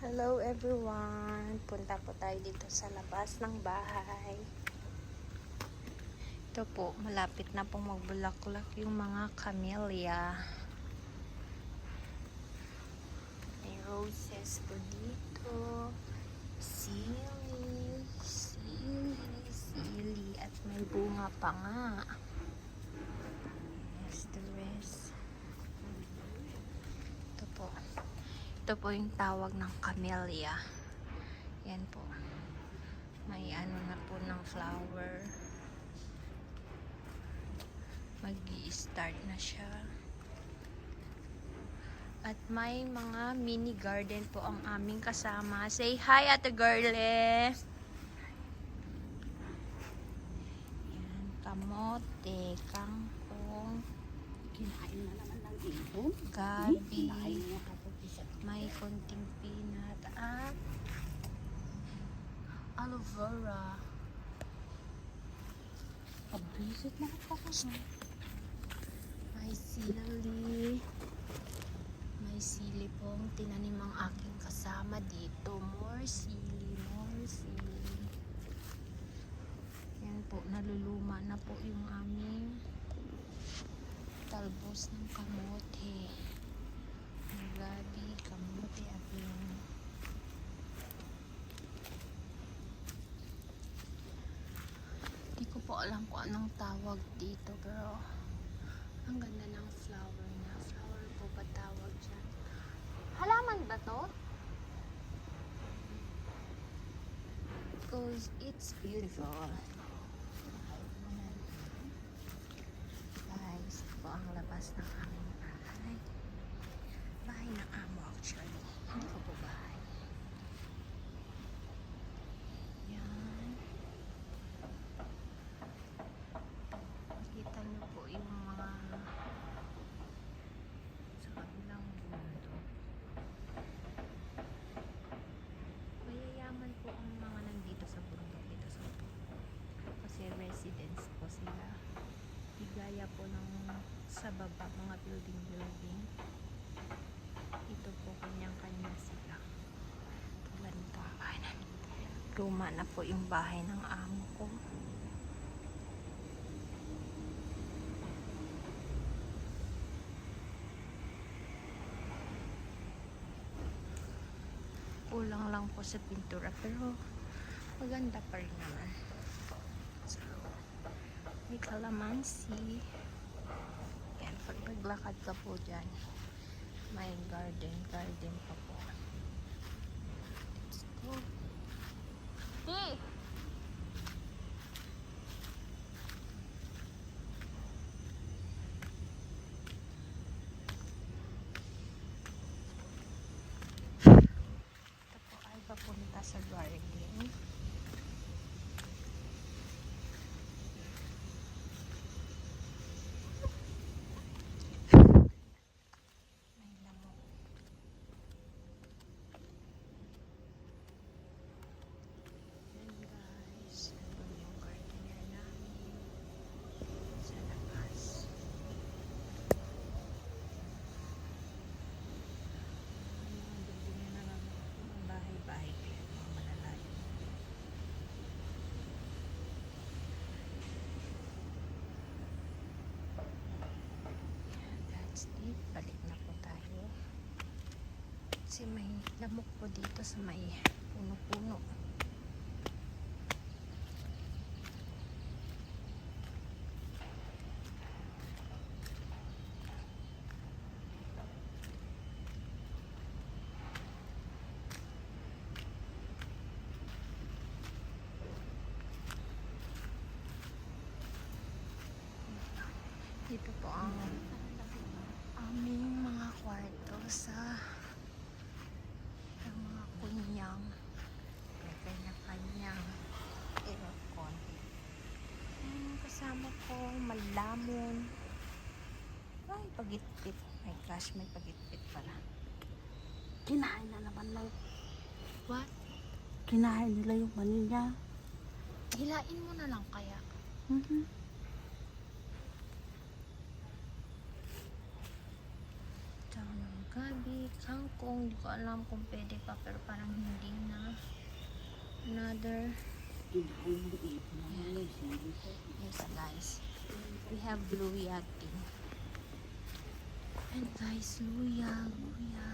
Hello everyone! Punta po tayo dito sa labas ng bahay. Ito po, malapit na pong magbulaklak yung mga camellia. May roses po dito. Sili, at may bunga pa nga. Yes, the rest. Ito po yung tawag ng camellia. Yan po. May ano na po ng flower. Mag-i-start na siya. At may mga mini garden po ang aming kasama. Say hi, Ate Girlie! Yan, kamote, kangkong, Kinain na naman ng ibon. gabi, Kinain niya kapag isa. may konting peanut at aloe vera. Pabisit na ako. May sili. May sili pong tinanim ang aking kasama dito. More sili, more sili. Yan po, naluluma na po yung aming talbos ng kamote. Ang gabi, kamote at yung di ko po alam kung anong tawag dito, pero ang ganda ng flower na. Flower po ba tawag dyan? Halaman ba to? Because it's beautiful. Guys, ito po ang labas ng aming bahay. Bahay ng amo actually. Hindi ko po bahay. Yan. Makita niyo po yung mga sa kabilang mundo. Mayayaman po ang mga nandito sa bundok, dito sa bundok. Kasi residence po sila. Higaya po ng sa baba, mga building. Ito po kanyang-kanya sila. Tulad nito ang bahay namin. Luma na po yung bahay ng amo ko. Kulang lang po sa pintura, pero maganda pa rin naman. So, may kalamansi. Yan, pag naglakad ka po dyan, may garden pa po. Let's go. Hey! Ito po ay papunta sa garden. May lamok. Yan guys, ito yung gardener namin sa labas. Mga building na lang, mga bahay-bahay kaya mga malalayo. That's it. Balik na po tayo. Kasi may lamok po dito sa may puno-puno. Dito po ang aming mga kwarto sa mga kunyang. May kanya-kanyang aircon. Kasama ko malamon. Ay, pagitpit. My gosh, may pagitpit pala. Kinain na naman ng... What? Kinain nila yung mani niya. Hilain mo na lang kaya. Tsaka gabi, kangkong. Di ko alam kung pwede pa, pero parang hindi na. Another. Kinain ng ipon naman yung sili ko. Yes, guys. We have blue yachting. And guys, luya, luya.